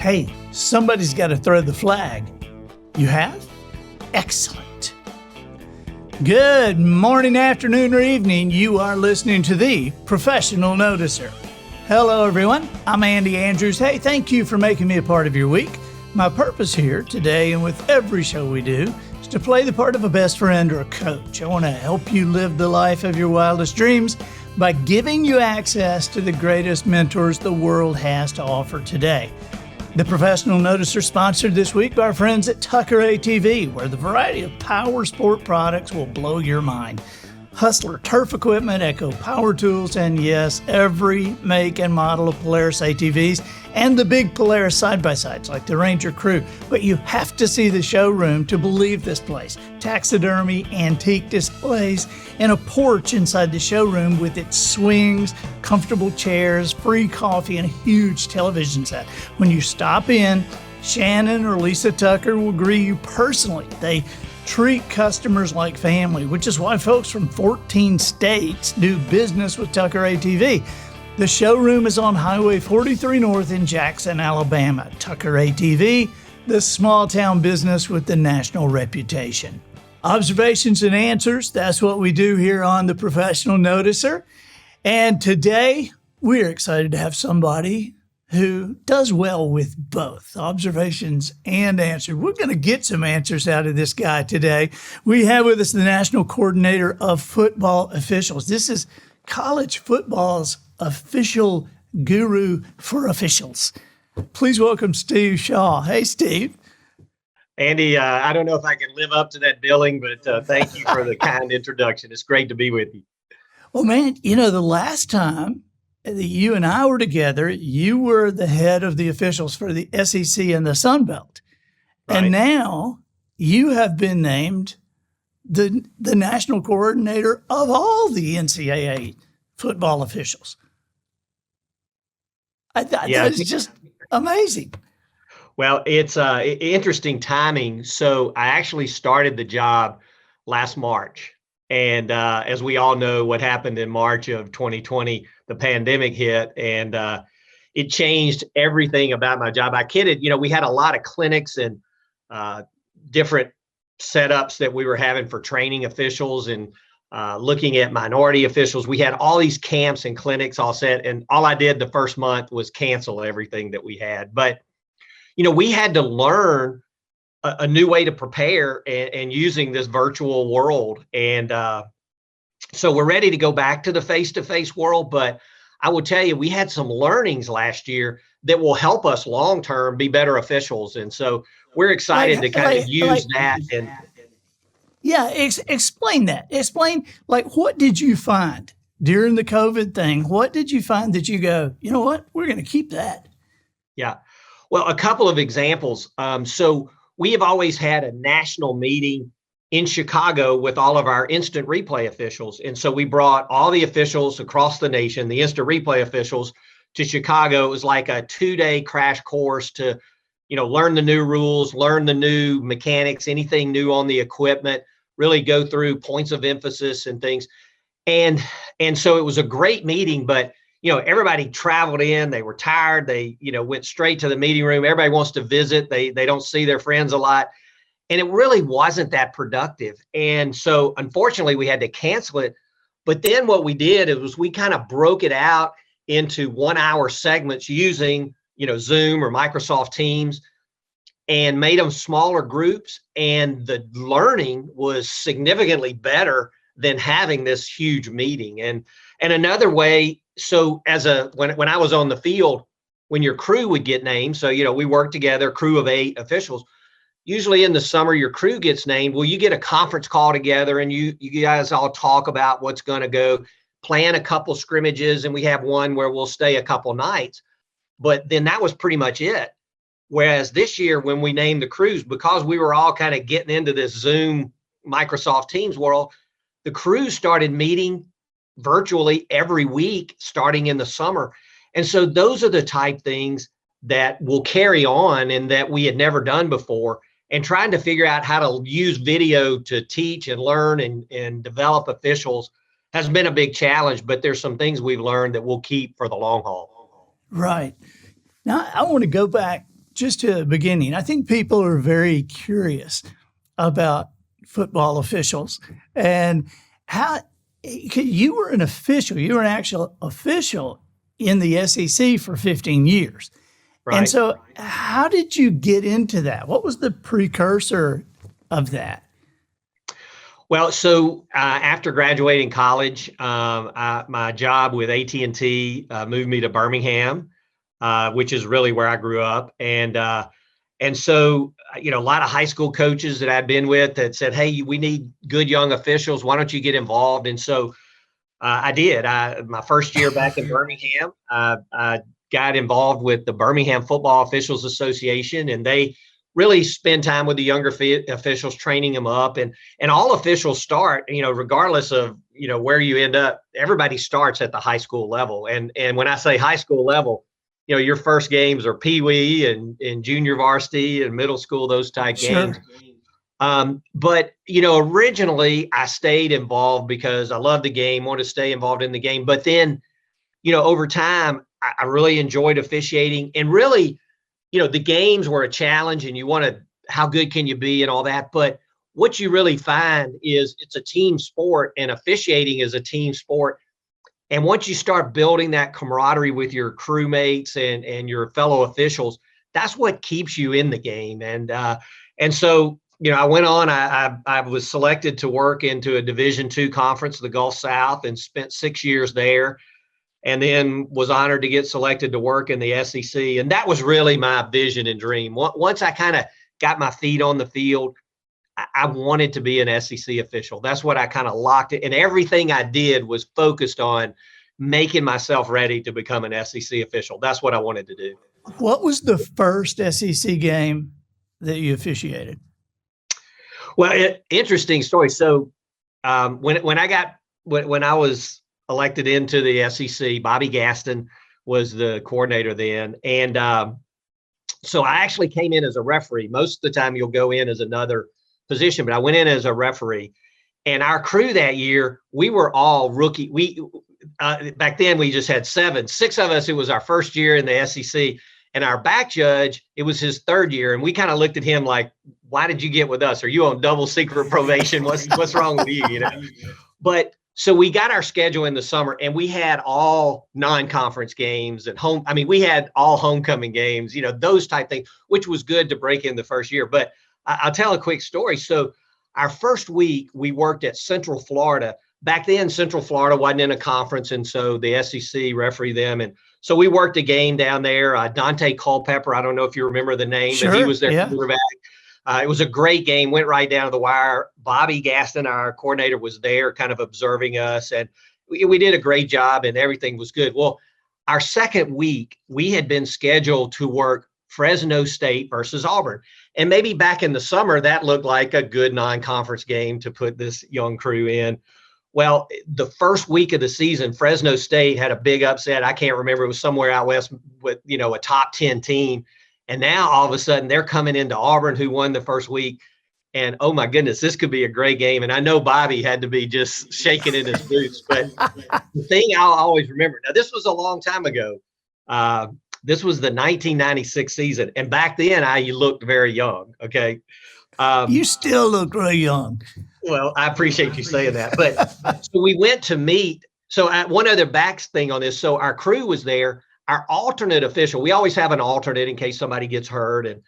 Hey, somebody's got to throw the flag. You have? Excellent. Good morning, afternoon, or evening. You are listening to the Professional Noticer. Hello, everyone. I'm Andy Andrews. Hey, thank you for making me a part of your week. My purpose here today and with every show we do is to play the part of a best friend or a coach. I want to help you live the life of your wildest dreams by giving you access to the greatest mentors the world has to offer today. The Professional Noticer sponsored this week by our friends at Tucker ATV, where the variety of power sport products will blow your mind. Hustler turf equipment, Echo power tools, and yes, every make and model of Polaris ATVs and the big Polaris side-by-sides like the Ranger Crew. But you have to see the showroom to believe this place. Taxidermy, antique displays, and a porch inside the showroom with its swings, comfortable chairs, free coffee, and a huge television set. When you stop in, Shannon or Lisa Tucker will greet you personally. They treat customers like family, which is why folks from 14 states do business with Tucker ATV. The showroom is on Highway 43 North in Jackson, Alabama. Tucker ATV, the small town business with the national reputation. Observations and answers, that's what we do here on the Professional Noticer. And today, we're excited to have somebody who does well with both observations and answers. We're going to get some answers out of this guy today. We have with us the National Coordinator of Football Officials. This is college football's official guru for officials. Please welcome Steve Shaw. Hey, Steve. Andy, I don't know if I can live up to that billing, but thank you for the kind introduction. It's great to be with you. Well, man, you know, the last time that you and I were together, you were the head of the officials for the SEC and the Sun Belt. Right. And now you have been named the national coordinator of all the NCAA football officials. That is just amazing. Well, it's interesting timing. So I actually started the job last March. And as we all know, what happened in March of 2020, the pandemic hit, and it changed everything about my job. I kidded, you know, we had a lot of clinics and different setups that we were having for training officials and looking at minority officials. We had all these camps and clinics all set, and all I did the first month was cancel everything that we had. But, you know, we had to learn a new way to prepare and using this virtual world. And so we're ready to go back to the face-to-face world. But I will tell you, we had some learnings last year that will help us long-term be better officials. And so we're excited to kind of use that. And yeah, explain that. Explain, like, what did you find during the COVID thing? What did you find that you go, you know what, we're going to keep that? Yeah, well, a couple of examples. So we have always had a national meeting in Chicago with all of our instant replay officials. And so we brought all the officials across the nation, the instant replay officials, to Chicago. It was like a 2-day crash course to, you know, learn the new rules, learn the new mechanics, anything new on the equipment, really go through points of emphasis and things. And so it was a great meeting, but you know, everybody traveled in, they were tired. They, you know, went straight to the meeting room. Everybody wants to visit. They don't see their friends a lot. And it really wasn't that productive. And so unfortunately we had to cancel it. But then what we did was we kind of broke it out into 1-hour segments using, you know, Zoom or Microsoft Teams and made them smaller groups. And the learning was significantly better than having this huge meeting. And another way, so when I was on the field, when your crew would get named, so, you know, we worked together, crew of 8 officials. Usually in the summer, your crew gets named. Well, you get a conference call together and you guys all talk about what's going to go, plan a couple scrimmages, and we have one where we'll stay a couple nights. But then that was pretty much it. Whereas this year, when we named the crews, because we were all kind of getting into this Zoom, Microsoft Teams world, the crews started meeting virtually every week starting in the summer. And so those are the type things that will carry on and that we had never done before. And trying to figure out how to use video to teach and learn and develop officials has been a big challenge, but there's some things we've learned that we'll keep for the long haul. Right. Now, I want to go back just to the beginning, I think people are very curious about football officials and how you were an official. You were an actual official in the SEC for 15 years. Right. And so how did you get into that? What was the precursor of that? Well, so after graduating college, my job with AT&T moved me to Birmingham, which is really where I grew up. And so, a lot of high school coaches that I'd been with that said, hey, we need good young officials. Why don't you get involved? And so I did. My first year back in Birmingham, I got involved with the Birmingham Football Officials Association, and they really spend time with the younger officials, training them up. And all officials start, regardless of, where you end up, everybody starts at the high school level. And when I say high school level, your first games are Pee Wee and junior varsity and middle school, those type games. But, originally I stayed involved because I love the game, wanted to stay involved in the game. But then, over time, I really enjoyed officiating, and really, the games were a challenge, and how good can you be and all that. But what you really find is it's a team sport, and officiating is a team sport. And once you start building that camaraderie with your crewmates and your fellow officials, that's what keeps you in the game. And so, I went on, I was selected to work into a Division II conference, the Gulf South, and spent 6 years there. And then was honored to get selected to work in the SEC. And that was really my vision and dream. Once I kind of got my feet on the field, I wanted to be an SEC official. That's what I kind of locked it. And everything I did was focused on making myself ready to become an SEC official. That's what I wanted to do. What was the first SEC game that you officiated? Well, interesting story. So when I was elected into the SEC, Bobby Gaston was the coordinator then. And so I actually came in as a referee. Most of the time you'll go in as another position, but I went in as a referee. And our crew that year, we were all rookie. Back then we just had 6 of us. It was our first year in the SEC. And our back judge, it was his 3rd year. And we kind of looked at him like, why did you get with us? Are you on double secret probation? What's wrong with you? But so we got our schedule in the summer, and we had all non-conference games at home. I mean, we had all homecoming games, those type things, which was good to break in the first year. But I'll tell a quick story. So our first week, we worked at Central Florida. Back then, Central Florida wasn't in a conference, and so the SEC refereed them. And so we worked a game down there. Dante Culpepper, I don't know if you remember the name, Sure, but he was their quarterback. It was a great game, went right down to the wire. Bobby Gaston, our coordinator, was there kind of observing us, and we did a great job, and everything was good. Well, our second week, we had been scheduled to work Fresno State versus Auburn. And maybe back in the summer, that looked like a good non-conference game to put this young crew in. Well, the first week of the season, Fresno State had a big upset. I can't remember. It was somewhere out west with, a top 10 team. And now all of a sudden they're coming into Auburn, who won the first week. And oh my goodness, this could be a great game. And I know Bobby had to be just shaking in his boots. But the thing I'll always remember, now this was a long time ago. This was the 1996 season. And back then you looked very young. Okay. You still look really young. Well, I appreciate you saying that. But so we went to meet. So one other back thing on this. So our crew was there. Our alternate official, we always have an alternate in case somebody gets hurt, and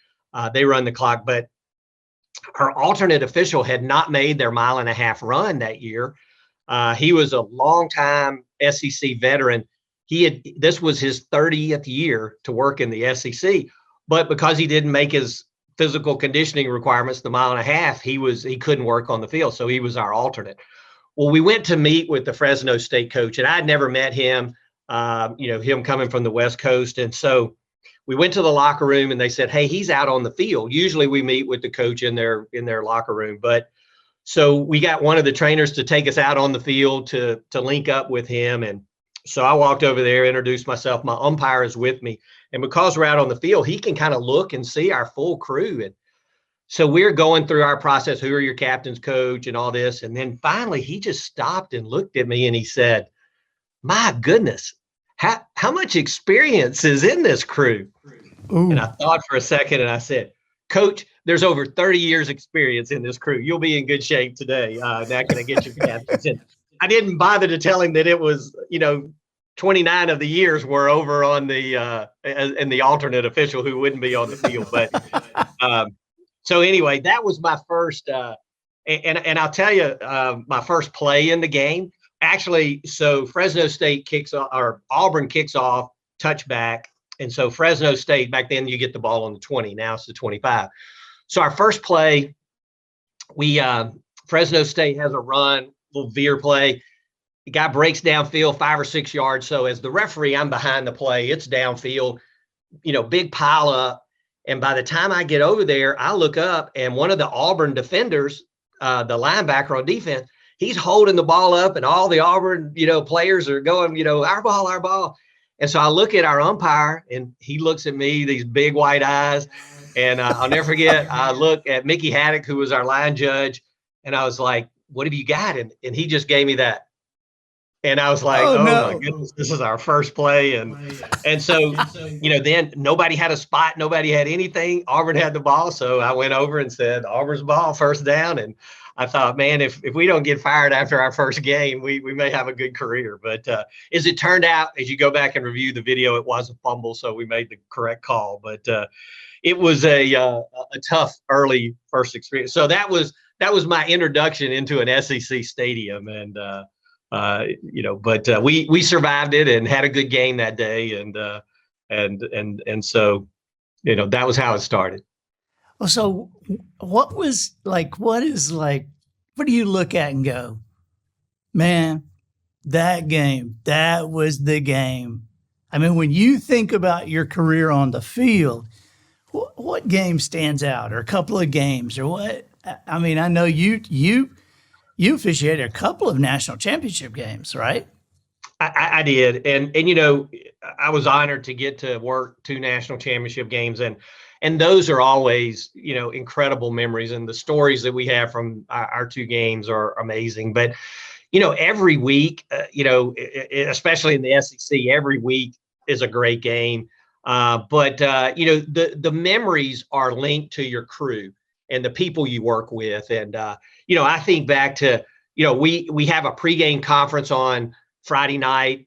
they run the clock. But our alternate official had not made their 1.5 mile run that year. He was a longtime SEC veteran. This was his 30th year to work in the SEC. But because he didn't make his physical conditioning requirements, the 1.5 miles, he couldn't work on the field. So he was our alternate. Well, we went to meet with the Fresno State coach, and I'd never met him. Him coming from the West Coast. And so we went to the locker room, and they said, hey, he's out on the field. Usually we meet with the coach in their locker room. But so we got one of the trainers to take us out on the field to link up with him. And so I walked over there, introduced myself. My umpire is with me. And because we're out on the field, he can kind of look and see our full crew. And so we're going through our process. Who are your captains, coach, and all this. And then finally, he just stopped and looked at me, and he said, my goodness, how much experience is in this crew? And Ooh. I thought for a second and I said, Coach, there's over 30 years experience in this crew. You'll be in good shape today. Now can I get your captains? And I didn't bother to tell him that it was, 29 of the years were over on the and the alternate official who wouldn't be on the field. But so anyway, that was my first and I'll tell you my first play in the game. Actually, so Fresno State kicks off or Auburn kicks off touchback. And so Fresno State, back then you get the ball on the 20, now it's the 25. So our first play, Fresno State has a run, little veer play. The guy breaks downfield 5 or 6 yards. So as the referee, I'm behind the play. It's downfield, big pile up. And by the time I get over there, I look up and one of the Auburn defenders, the linebacker on defense, he's holding the ball up and all the Auburn, players are going, our ball, our ball. And so I look at our umpire and he looks at me, these big white eyes. And I'll never forget, I look at Mickey Haddock, who was our line judge. And I was like, what have you got? And he just gave me that. And I was like, Oh oh my no. goodness, this is our first play. And so, then nobody had a spot, nobody had anything. Auburn had the ball. So I went over and said, Auburn's ball, first down. And I thought, man, if we don't get fired after our first game, we may have a good career. But as it turned out, as you go back and review the video, it was a fumble. So we made the correct call. But it was a tough early first experience. So that was my introduction into an SEC stadium. And, but we survived it and had a good game that day. And so, that was how it started. Well, so what do you look at and go, man, that game, that was the game? I mean, when you think about your career on the field, what game stands out, or a couple of games, or what? I mean, I know you officiated a couple of national championship games, right? I did. And, I was honored to get to work 2 national championship games. And those are always, incredible memories. And the stories that we have from our 2 games are amazing. But, every week, especially in the SEC, every week is a great game. But the memories are linked to your crew and the people you work with. And, I think back to, we have a pregame conference on Friday night,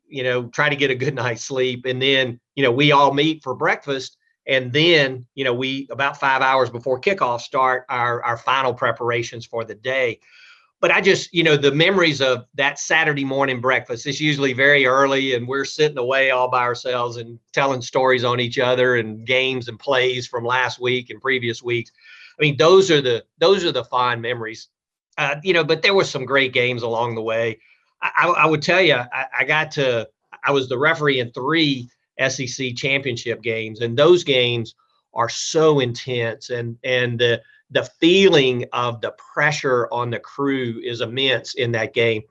try to get a good night's sleep. And then, we all meet for breakfast. And then, we about 5 hours before kickoff start our final preparations for the day. But I just, the memories of that Saturday morning breakfast, it's usually very early and we're sitting away all by ourselves and telling stories on each other and games and plays from last week and previous weeks. I mean, those are the fond memories, but there were some great games along the way. I would tell you, I was the referee in 3 SEC championship games, and those games are so intense, and the feeling of the pressure on the crew is immense in that game,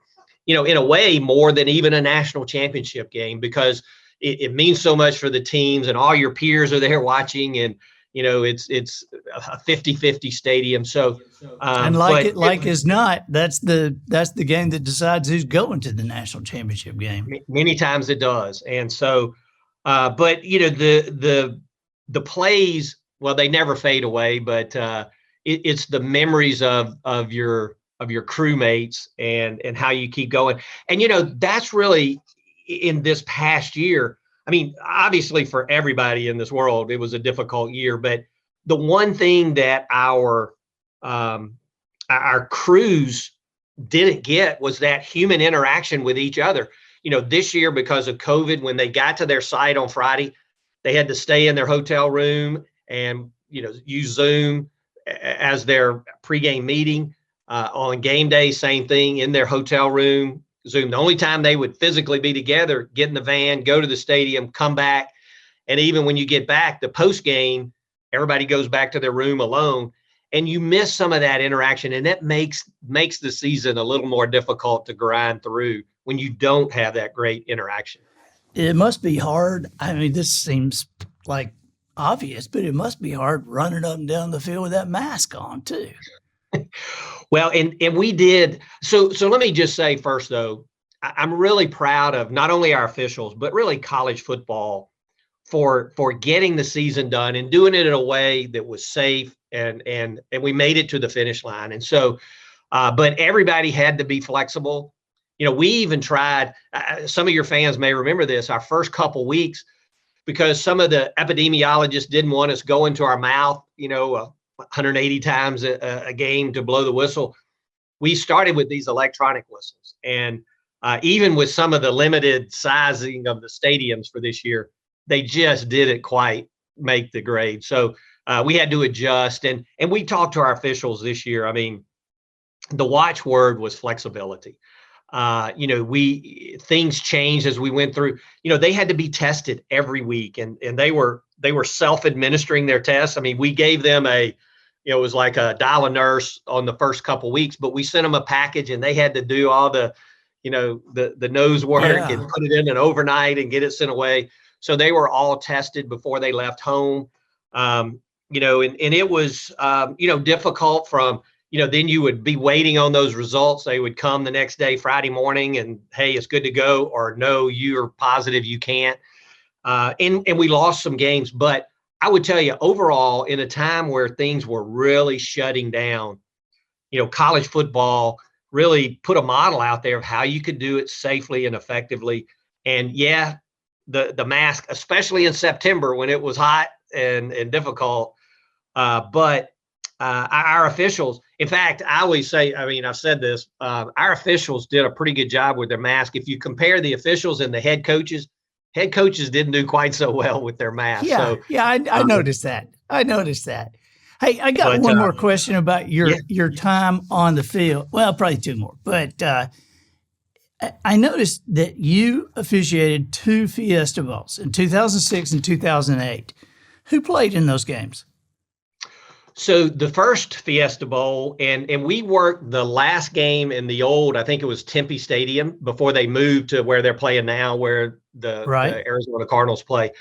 in a way more than even a national championship game, because it means so much for the teams and all your peers are there watching, and it's a 50-50 stadium. So And as not, that's the game that decides who's going to the national championship game. Many times it does. And so but the plays, well, they never fade away, but it's the memories of your crewmates and how you keep going. And that's really, in this past year, I mean, obviously for everybody in this world, it was a difficult year, but the one thing that our crews didn't get was that human interaction with each other. This year, because of COVID, when they got to their site on Friday, they had to stay in their hotel room and, use Zoom as their pregame meeting. On game day, same thing, in their hotel room, Zoom. The only time they would physically be together, get in the van, go to the stadium, come back. And even when you get back, the post game, everybody goes back to their room alone. And you miss some of that interaction. And that makes the season a little more difficult to grind through when you don't have that great interaction. It must be hard. I mean, this seems like obvious, but it must be hard running up and down the field with that mask on too. Well, and we did. So let me just say first, though, I'm really proud of not only our officials, but really college football for getting the season done and doing it in a way that was safe, and we made it to the finish line. And so, but everybody had to be flexible. We even tried, some of your fans may remember this, our first couple weeks, because some of the epidemiologists didn't want us going to our mouth, 180 times a game to blow the whistle. We started with these electronic whistles. And even with some of the limited sizing of the stadiums for this year, they just didn't quite make the grade. So we had to adjust. And we talked to our officials this year. I mean, the watchword was flexibility. Things changed as we went through. They had to be tested every week, and they were self-administering their tests. I mean, we gave them it was like a dial-a-nurse on the first couple of weeks, but we sent them a package, and they had to do all the nose work and put it in an overnight and get it sent away. So they were all tested before they left home. And it was difficult from. Then you would be waiting on those results. They would come the next day, Friday morning, and hey, it's good to go, or no, you're positive you can't. And we lost some games, but I would tell you overall, in a time where things were really shutting down, college football really put a model out there of how you could do it safely and effectively. And the mask, especially in September when it was hot and difficult, but our officials, in fact, I always say, I mean, I've said this, our officials did a pretty good job with their mask. If you compare the officials and the head coaches didn't do quite so well with their masks. Yeah, I noticed that. Hey, I got one more question about your time on the field. Well, probably two more, but I noticed that you officiated 2 Fiesta Balls in 2006 and 2008. Who played in those games? So the first Fiesta Bowl, and we worked the last game in the old, I think it was Tempe Stadium, before they moved to where they're playing now, where the Arizona Cardinals play.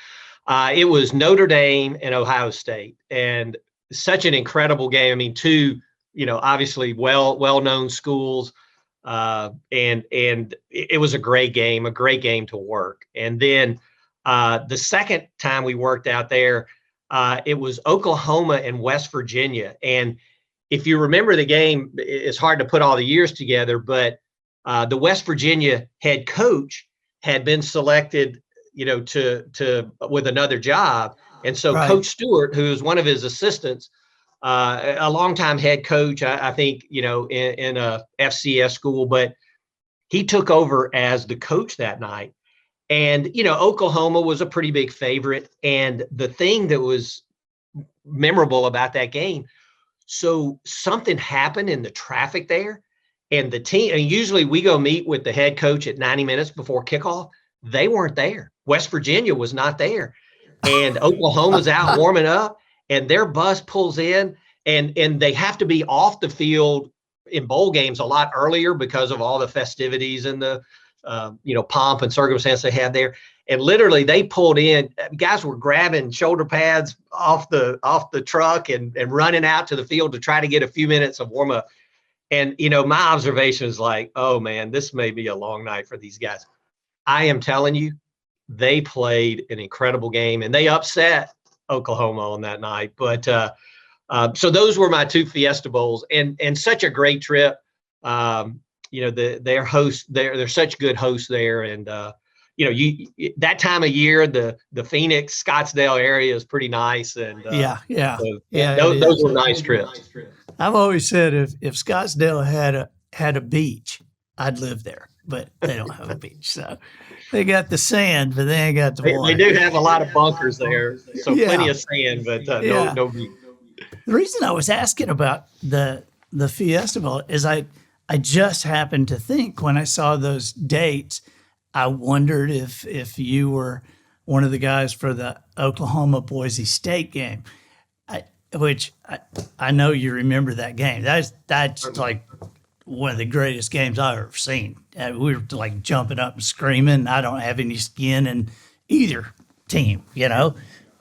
It was Notre Dame and Ohio State, and such an incredible game. I mean, two, obviously well-known schools, and it was a great game to work. And then the second time we worked out there, it was Oklahoma and West Virginia. And if you remember the game, it's hard to put all the years together, but the West Virginia head coach had been selected, to with another job. And so Coach Stewart, who was one of his assistants, a longtime head coach, I think, in a FCS school, but he took over as the coach that night. And, Oklahoma was a pretty big favorite. And the thing that was memorable about that game, so something happened in the traffic there, and the team, and usually we go meet with the head coach at 90 minutes before kickoff. They weren't there. West Virginia was not there. And Oklahoma's out warming up, and their bus pulls in, and they have to be off the field in bowl games a lot earlier because of all the festivities and the pomp and circumstance they had there. And literally they pulled in, guys were grabbing shoulder pads off the truck and running out to the field to try to get a few minutes of warm up. And, my observation is like, oh man, this may be a long night for these guys. I am telling you, they played an incredible game, and they upset Oklahoma on that night. But so those were my 2 Fiesta Bowls, and such a great trip. Their hosts, they're such good hosts there. And, that time of year, the Phoenix, Scottsdale area is pretty nice. And those were nice trips. I've always said if Scottsdale had a beach, I'd live there, but they don't have a beach. So they got the sand, but they ain't got the water. They do have a lot of bunkers there. So plenty of sand, but no beach. The reason I was asking about the Fiesta Bowl is I just happened to think when I saw those dates, I wondered if you were one of the guys for the Oklahoma Boise State game, which I know you remember that game. That's like one of the greatest games I've ever seen. We were like jumping up and screaming. I don't have any skin in either team,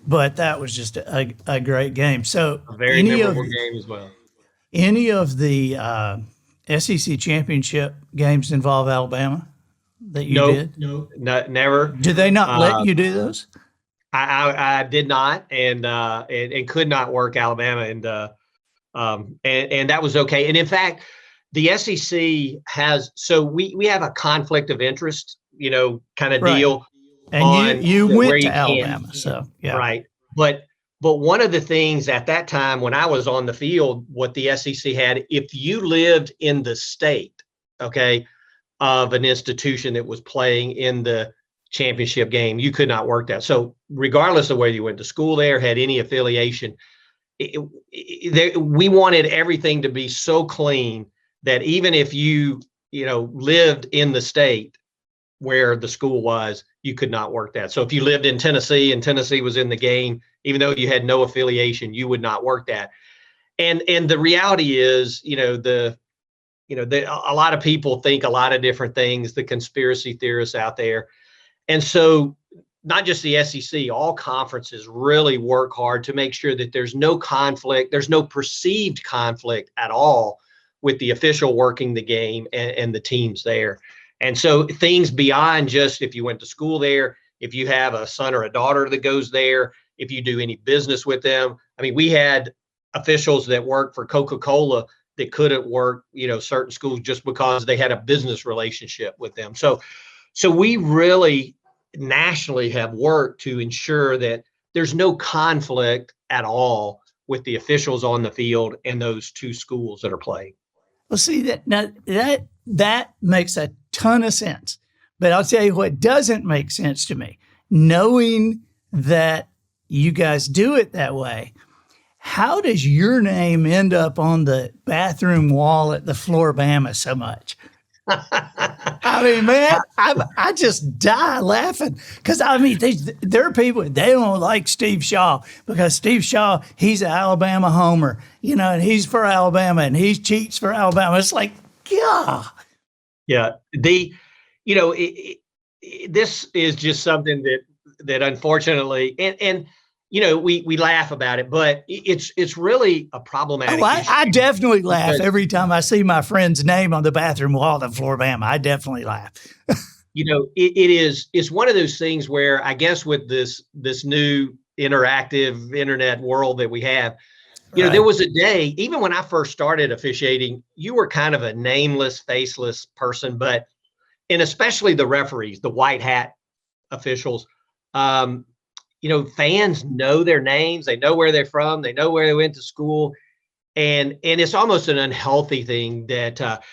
but that was just a great game. So a very memorable game as well. Any of the SEC championship games involve Alabama that you did? No, never. Do they not let you do those? I did not, and could not work Alabama, and that was okay. And in fact, the SEC has, so we have a conflict of interest, kind of Right. deal And on you where went to you can't, Alabama, so yeah. right? But one of the things at that time when I was on the field, what the SEC had, if you lived in the state, okay, of an institution that was playing in the championship game, you could not work that. So regardless of whether you went to school there, had any affiliation, we wanted everything to be so clean that even if you lived in the state where the school was, you could not work that. So if you lived in Tennessee and Tennessee was in the game, even though you had no affiliation, you would not work that. And the reality is, a lot of people think a lot of different things, the conspiracy theorists out there. And so not just the SEC, all conferences really work hard to make sure that there's no conflict, there's no perceived conflict at all with the official working the game and the teams there. And so things beyond just if you went to school there, if you have a son or a daughter that goes there, if you do any business with them. I mean, we had officials that worked for Coca-Cola that couldn't work, certain schools just because they had a business relationship with them. So we really nationally have worked to ensure that there's no conflict at all with the officials on the field and those two schools that are playing. Well, see that makes a ton of sense. But I'll tell you what doesn't make sense to me. Knowing that you guys do it that way, how does your name end up on the bathroom wall at the Floribama so much? I mean, man, I just die laughing because there are people, they don't like Steve Shaw because Steve Shaw, he's an Alabama homer, and he's for Alabama and he cheats for Alabama. It's like, yeah. Yeah. This is just something that unfortunately, and we laugh about it, but it's really a problematic issue. I definitely laugh every time I see my friend's name on the bathroom wall at Floribama. I definitely laugh. It's one of those things where I guess with this new interactive internet world that we have, Right. there was a day, even when I first started officiating, you were kind of a nameless, faceless person, and especially the referees, the white hat officials, fans know their names, they know where they're from, they know where they went to school. And it's almost an unhealthy thing that,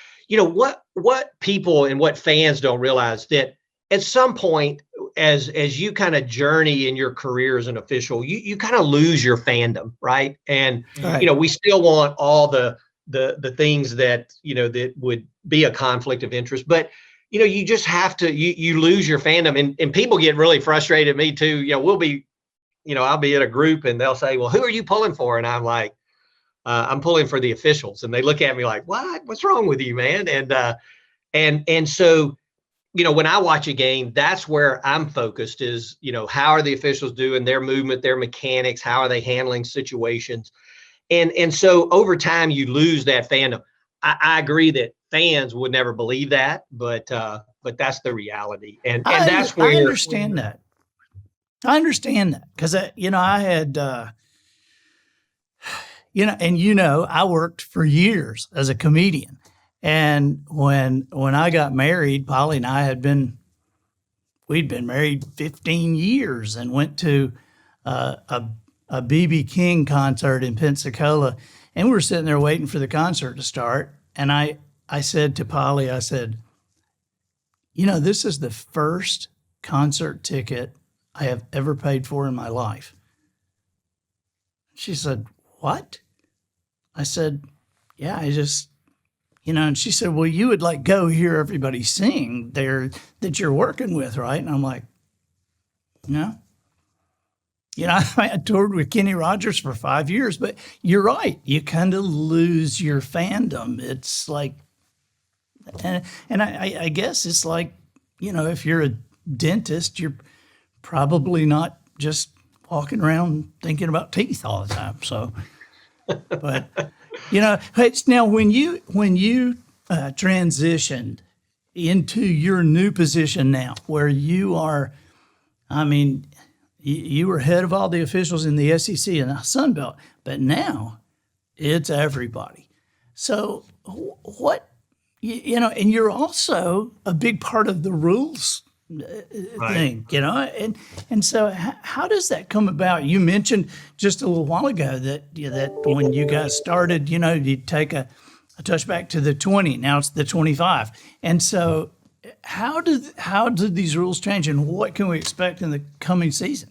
what people and what fans don't realize that at some point, as you kind of journey in your career as an official, you kind of lose your fandom, right? And, Right. we still want all the things that, that would be a conflict of interest, but you just have to, you lose your fandom, and people get really frustrated at me too. We'll be, I'll be at a group and they'll say, well, who are you pulling for? And I'm like, I'm pulling for the officials. And they look at me like, what's wrong with you, man? And so, when I watch a game, that's where I'm focused is, how are the officials doing their movement, their mechanics? How are they handling situations? And so over time you lose that fandom. I agree that fans would never believe that, but that's the reality. And that's where I understand that. I understand that because, I had, I worked for years as a comedian. And when I got married, Polly and I we'd been married 15 years and went to a B.B. King concert in Pensacola. And we were sitting there waiting for the concert to start. And I said to Polly, I said, this is the first concert ticket I have ever paid for in my life. She said, what? I said, yeah, I just, and she said, well, you would go hear everybody sing there that you're working with, right? And I'm like, no. I toured with Kenny Rogers for 5 years, but you're right. You kind of lose your fandom. It's like, and I guess it's like, if you're a dentist, you're probably not just walking around thinking about teeth all the time. So, but now when you transitioned into your new position now, where you are, you were head of all the officials in the SEC and the Sun Belt, but now it's everybody. So what, and you're also a big part of the rules thing, and so how does that come about? You mentioned just a little while ago that when you guys started, you take a touchback to the 20, now it's the 25, and so how did these rules change, and what can we expect in the coming season?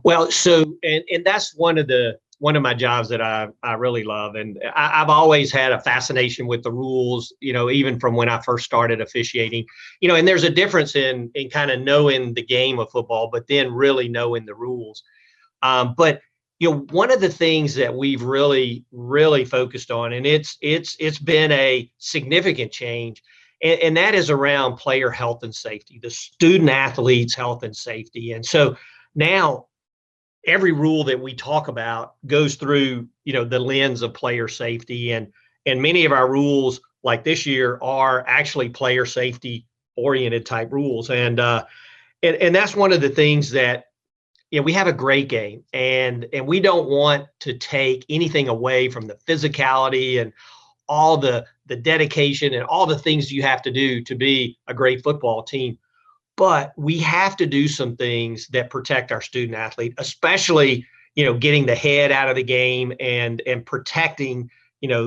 Well, so and that's one of my jobs that I really love, and I've always had a fascination with the rules, even from when I first started officiating, and there's a difference in kind of knowing the game of football, but then really knowing the rules. But one of the things that we've really focused on, and it's been a significant change, and that is around player health and safety, the student athletes' health and safety, and so now every rule that we talk about goes through, the lens of player safety, and many of our rules, like this year, are actually player safety oriented type rules, and that's one of the things that we have a great game, and we don't want to take anything away from the physicality and all the dedication and all the things you have to do to be a great football team. But we have to do some things that protect our student athlete, especially, getting the head out of the game and protecting,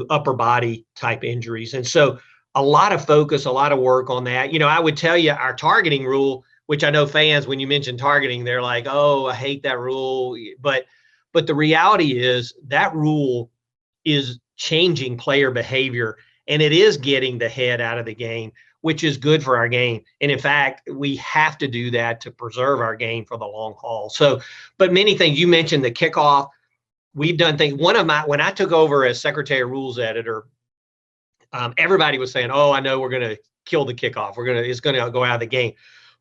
upper body type injuries. And so a lot of focus, a lot of work on that. I would tell you our targeting rule, which I know fans, when you mention targeting, they're like, oh, I hate that rule. But the reality is that rule is changing player behavior, and it is getting the head out of the game, which is good for our game. And in fact, we have to do that to preserve our game for the long haul. So, but many things, you mentioned the kickoff, we've done things. When I took over as Secretary of Rules Editor, everybody was saying, oh, I know we're going to kill the kickoff. It's going to go out of the game.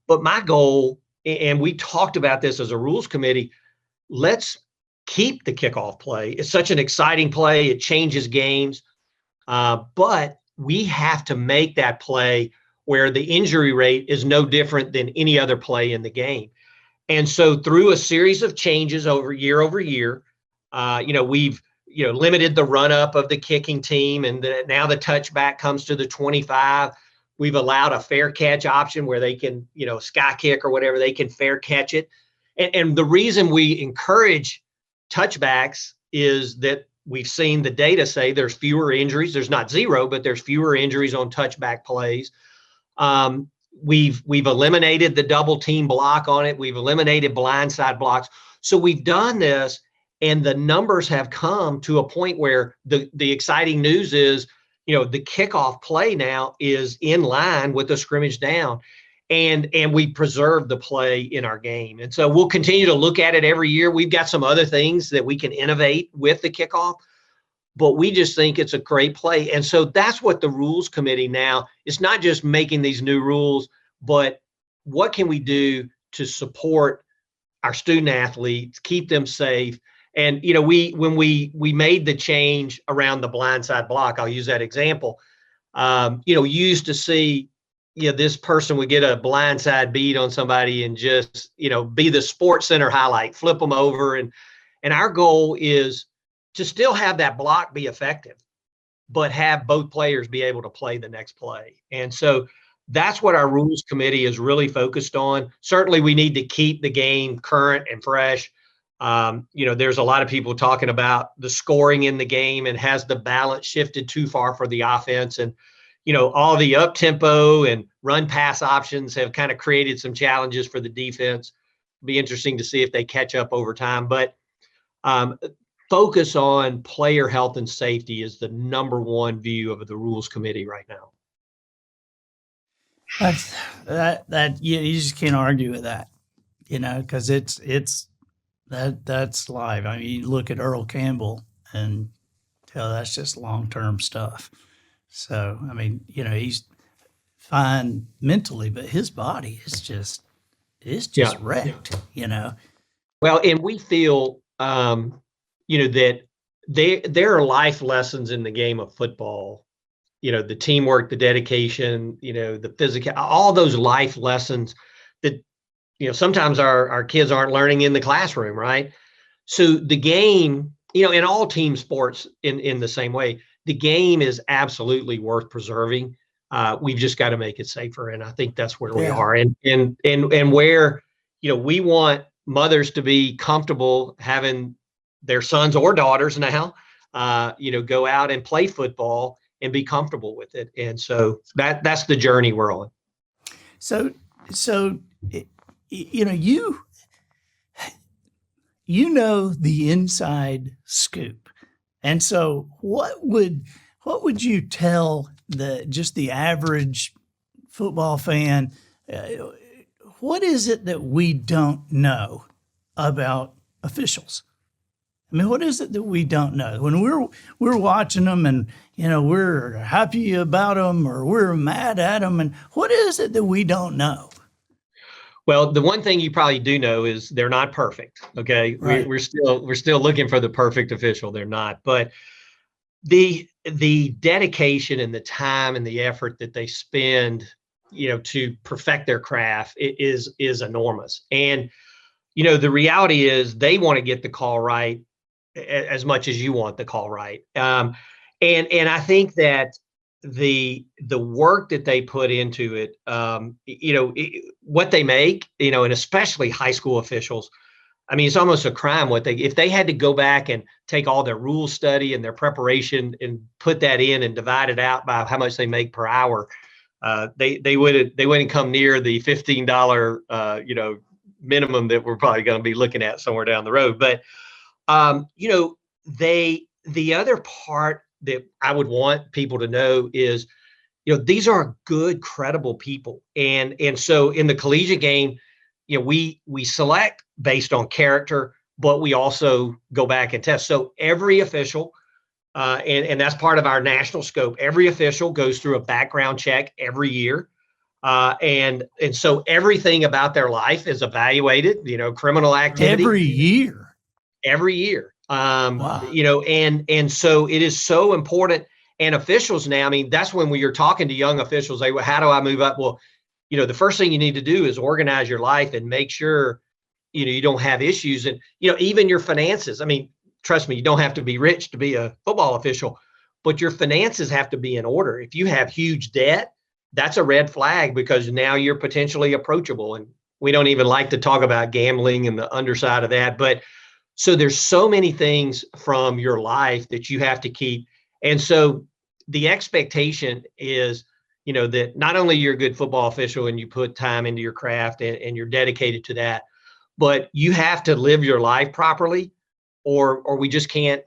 But my goal, and we talked about this as a rules committee, let's keep the kickoff play. It's such an exciting play. It changes games. But we have to make that play where the injury rate is no different than any other play in the game. And so through a series of changes over year, we've limited the run up of the kicking team, and now the touchback comes to the 25. We've allowed a fair catch option where they can, sky kick or whatever, they can fair catch it. And the reason we encourage touchbacks is that we've seen the data say there's fewer injuries. There's not zero, but there's fewer injuries on touchback plays. We've eliminated the double team block on it. We've eliminated blindside blocks. So we've done this, and the numbers have come to a point where the exciting news is, the kickoff play now is in line with the scrimmage down, and we preserve the play in our game. And so we'll continue to look at it every year. We've got some other things that we can innovate with the kickoff, but we just think it's a great play. And so that's what the rules committee now, it's not just making these new rules, but what can we do to support our student athletes, keep them safe. And, when we made the change around the blindside block, I'll use that example. You used to see, this person would get a blindside beat on somebody and just, be the Sports Center highlight, flip them over. And our goal is to still have that block be effective, but have both players be able to play the next play. And so that's what our rules committee is really focused on. Certainly we need to keep the game current and fresh. There's a lot of people talking about the scoring in the game, and has the balance shifted too far for the offense. And, all the up tempo and run pass options have kind of created some challenges for the defense. It'll be interesting to see if they catch up over time, but focus on player health and safety is the number one view of the rules committee right now. That you just can't argue with that, because that's live. I mean, you look at Earl Campbell and tell that's just long-term stuff. So, I mean, he's fine mentally, but his body is just wrecked, Well, and we feel, that there are life lessons in the game of football, the teamwork, the dedication, the physical, all those life lessons that sometimes our kids aren't learning in the classroom, right? So the game, in all team sports in the same way, the game is absolutely worth preserving. We've just got to make it safer. And I think that's where we Yeah. are. And where, we want mothers to be comfortable having their sons or daughters now, go out and play football and be comfortable with it. And so that's the journey we're on. So, you know the inside scoop, and so what would you tell the average football fan? What is it that we don't know about officials? I mean, what is it that we don't know when we're watching them, and we're happy about them or we're mad at them, and what is it that we don't know? Well, the one thing you probably do know is they're not perfect. Okay, Right. we're still looking for the perfect official. They're not, but the dedication and the time and the effort that they spend, to perfect their craft is enormous. And the reality is they want to get the call right as much as you want the call right. And I think that the work that they put into it, what they make, and especially high school officials. I mean, it's almost a crime if they had to go back and take all their rule study and their preparation and put that in and divide it out by how much they make per hour. They wouldn't come near the $15 minimum that we're probably going to be looking at somewhere down the road. But the other part that I would want people to know is, these are good, credible people. And so in the collegiate game, we select based on character, but we also go back and test. So every official, and that's part of our national scope, every official goes through a background check every year. And so everything about their life is evaluated, criminal activity. Every year. Wow. And so it is so important. And officials now, I mean, that's when you're talking to young officials, how do I move up? Well, the first thing you need to do is organize your life and make sure, you don't have issues. And, even your finances. I mean, trust me, you don't have to be rich to be a football official, but your finances have to be in order. If you have huge debt, that's a red flag, because now you're potentially approachable. And we don't even like to talk about gambling and the underside of that. But so there's so many things from your life that you have to keep. And so the expectation is, that not only you're a good football official and you put time into your craft and you're dedicated to that, but you have to live your life properly, or we just can't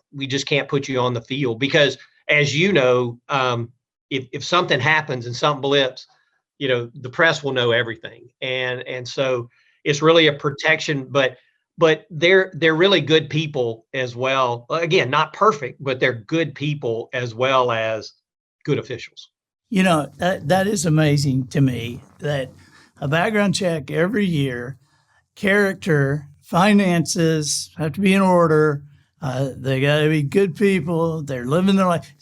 put you on the field. Because as if something happens and something blips, the press will know everything. And so it's really a protection, but they're really good people as well. Again, not perfect, but they're good people as well as good officials. That is amazing to me, that a background check every year, character, finances have to be in order. They got to be good people. They're living their life.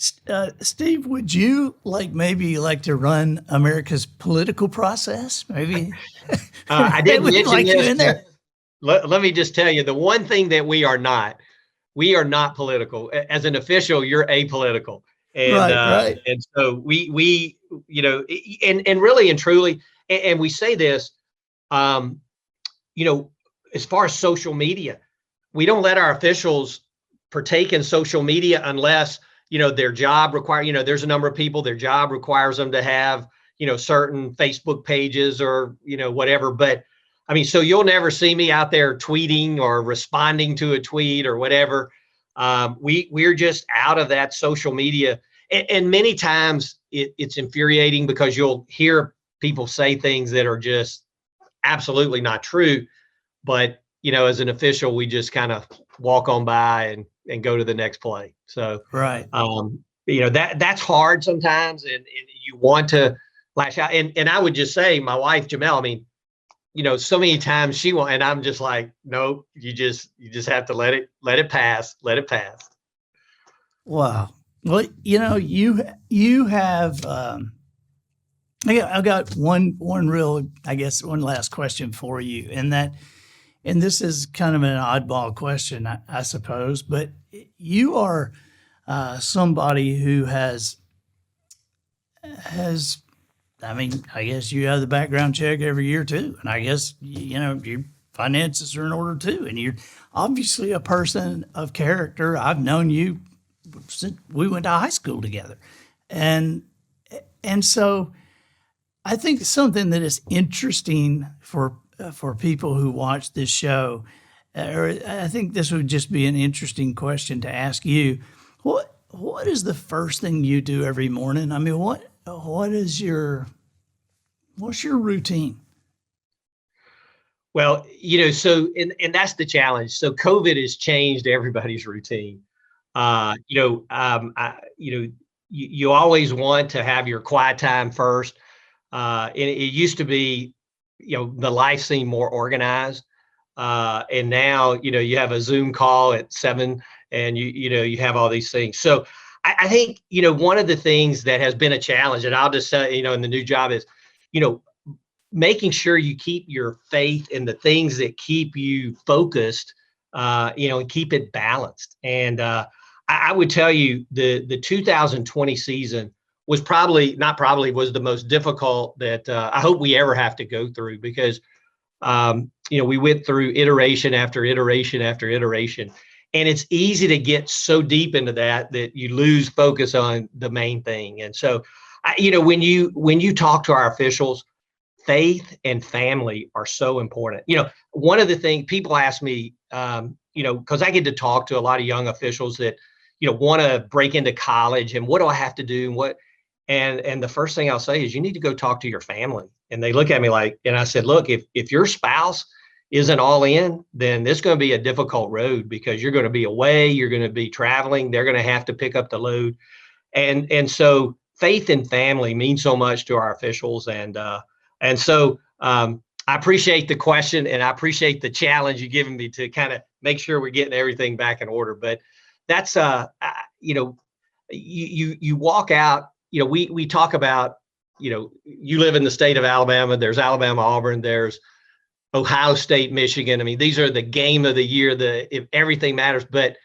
Steve, would you maybe like to run America's political process? Maybe I didn't would mention like you in this. there. Let me just tell you, the one thing that we are not political. As an official, you're apolitical. And, right. And so we, and really and truly, and we say this, as far as social media, we don't let our officials partake in social media unless, their job requires, there's a number of people, their job requires them to have, certain Facebook pages or, whatever. But I mean, so you'll never see me out there tweeting or responding to a tweet or whatever. We're just out of that social media. And many times it's infuriating, because you'll hear people say things that are just absolutely not true. But, as an official, we just kind of walk on by and go to the next play. So, Right. That's hard sometimes. And you want to lash out. And I would just say, my wife, Jamel, I mean, so many times she won't, and I'm just like, nope, you just have to let it pass. Wow. Well, you have I got one last question for you, and this is kind of an oddball question, I suppose, but you are somebody who has, I mean, I guess you have the background check every year too, and I guess your finances are in order too, and you're obviously a person of character. I've known you since we went to high school together, and so I think something that is interesting for people who watch this show, or I think this would just be an interesting question to ask you. What is the first thing you do every morning? I mean, what's your routine? Well, so and that's the challenge. So COVID has changed everybody's routine. You always want to have your quiet time first. And it used to be, the life seemed more organized. And now, you have a Zoom call at 7 and you have all these things. So I think, one of the things that has been a challenge, and I'll just say, in the new job is, making sure you keep your faith in the things that keep you focused, and keep it balanced. And I would tell you the 2020 season was was the most difficult that I hope we ever have to go through, because we went through iteration after iteration after iteration, and it's easy to get so deep into that you lose focus on the main thing. And so, when you talk to our officials, faith and family are so important. One of the things people ask me, because I get to talk to a lot of young officials that want to break into college, and what do I have to do, and the first thing I'll say is, you need to go talk to your family. And they look at me and I said, look, if your spouse isn't all in, then it's going to be a difficult road, because you're going to be away, you're going to be traveling, they're going to have to pick up the load. And so faith and family mean so much to our officials. And so I appreciate the question, and I appreciate the challenge you're giving me to kind of make sure we're getting everything back in order. But that's, you walk out, we talk about, you live in the state of Alabama, there's Alabama, Auburn, there's Ohio State, Michigan. I mean, these are the game of the year, if everything matters. But,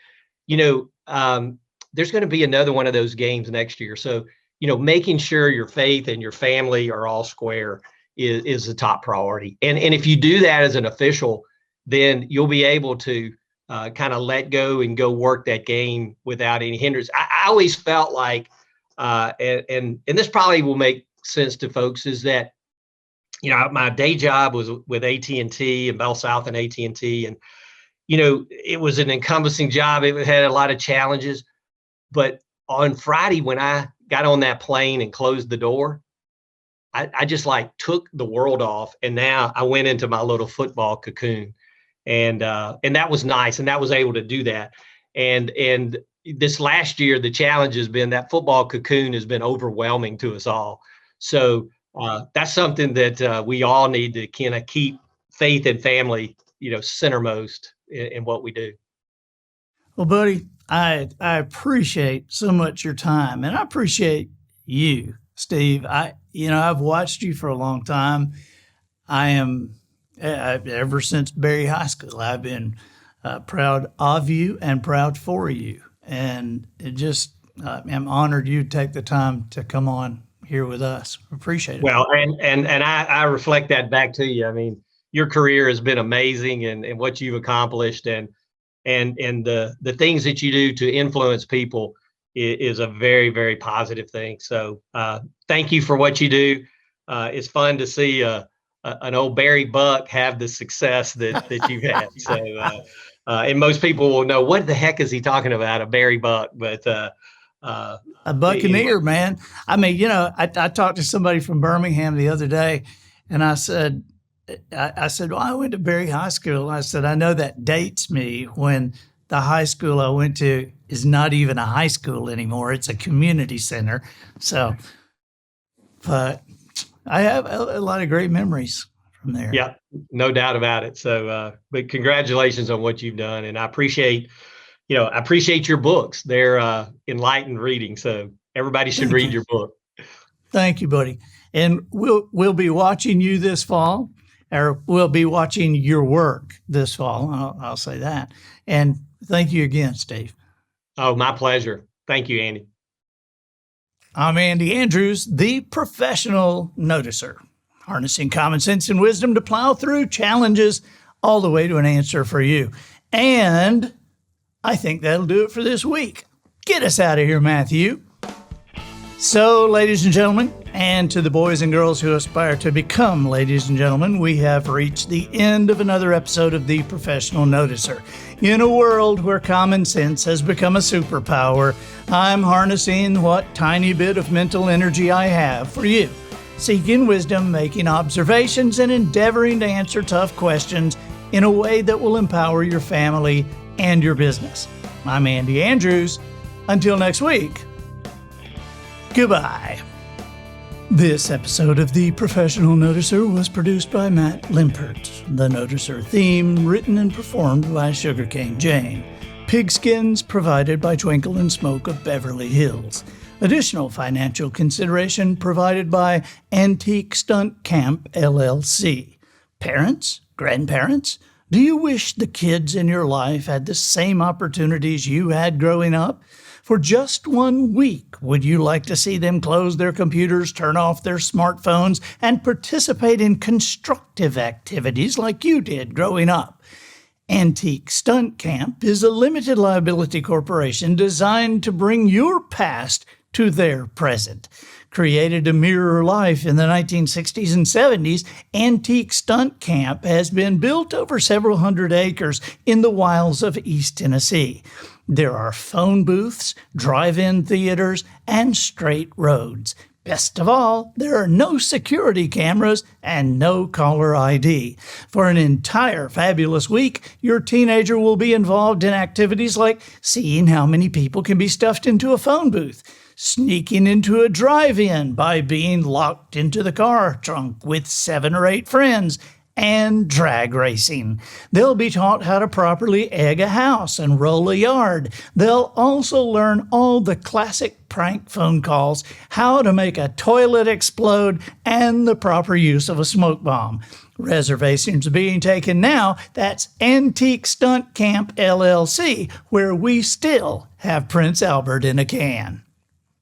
there's going to be another one of those games next year. So, making sure your faith and your family are all square is the top priority. And if you do that as an official, then you'll be able to kind of let go and go work that game without any hindrance. I always felt like, and this probably will make sense to folks, is that, my day job was with AT&T and Bell South and AT&T. And, it was an encompassing job. It had a lot of challenges. But on Friday, when I got on that plane and closed the door, I just took the world off, and now I went into my little football cocoon, and that was nice, and that was able to do that. And this last year, the challenge has been that football cocoon has been overwhelming to us all. So that's something that we all need to kind of keep faith and family, centermost in what we do. Well, buddy, I appreciate so much your time, and I appreciate you, Steve. I've watched you for a long time. Ever since Berry High School, I've been proud of you and proud for you. And I'm honored you take the time to come on here with us. Appreciate it. Well, and I reflect that back to you. I mean, your career has been amazing, and what you've accomplished, and the things that you do to influence people is a very, very positive thing. So thank you for what you do. It's fun to see an old Barry Buck have the success that you've had. So and most people will know, what the heck is he talking about, a Barry Buck? But a Buccaneer, man. I mean, I talked to somebody from Birmingham the other day, and I said, well, I went to Berry High School. I said, I know that dates me when the high school I went to is not even a high school anymore. It's a community center. So, but I have a lot of great memories from there. Yeah, no doubt about it. So, but congratulations on what you've done. And I appreciate your books. They're enlightened reading. So everybody should read your book. Thank you, buddy. And we'll be watching you this fall, or we'll be watching your work this fall. I'll say that. And thank you again, Steve. Oh, my pleasure. Thank you, Andy. I'm Andy Andrews, the professional noticer, harnessing common sense and wisdom to plow through challenges all the way to an answer for you. And I think that'll do it for this week. Get us out of here, Matthew. So, ladies and gentlemen, and to the boys and girls who aspire to become ladies and gentlemen, we have reached the end of another episode of The Professional Noticer. In a world where common sense has become a superpower, I'm harnessing what tiny bit of mental energy I have for you, seeking wisdom, making observations, and endeavoring to answer tough questions in a way that will empower your family and your business. I'm Andy Andrews. Until next week, goodbye. This episode of The Professional Noticer was produced by Matt Limpert. The Noticer theme written and performed by Sugarcane Jane. Pigskins provided by Twinkle and Smoke of Beverly Hills. Additional financial consideration provided by Antique Stunt Camp, LLC. Parents? Grandparents? Do you wish the kids in your life had the same opportunities you had growing up? For just 1 week, would you like to see them close their computers, turn off their smartphones, and participate in constructive activities like you did growing up? Antique Stunt Camp is a limited liability corporation designed to bring your past to their present. Created to mirror life in the 1960s and 70s, Antique Stunt Camp has been built over several hundred acres in the wilds of East Tennessee. There are phone booths, drive-in theaters, and straight roads. Best of all, there are no security cameras and no caller ID. For an entire fabulous week, your teenager will be involved in activities like seeing how many people can be stuffed into a phone booth, sneaking into a drive-in by being locked into the car trunk with 7 or 8 friends, and drag racing. They'll be taught how to properly egg a house and roll a yard. They'll also learn all the classic prank phone calls, how to make a toilet explode, and the proper use of a smoke bomb. Reservations are being taken now. That's Antique Stunt Camp, LLC, where we still have Prince Albert in a can.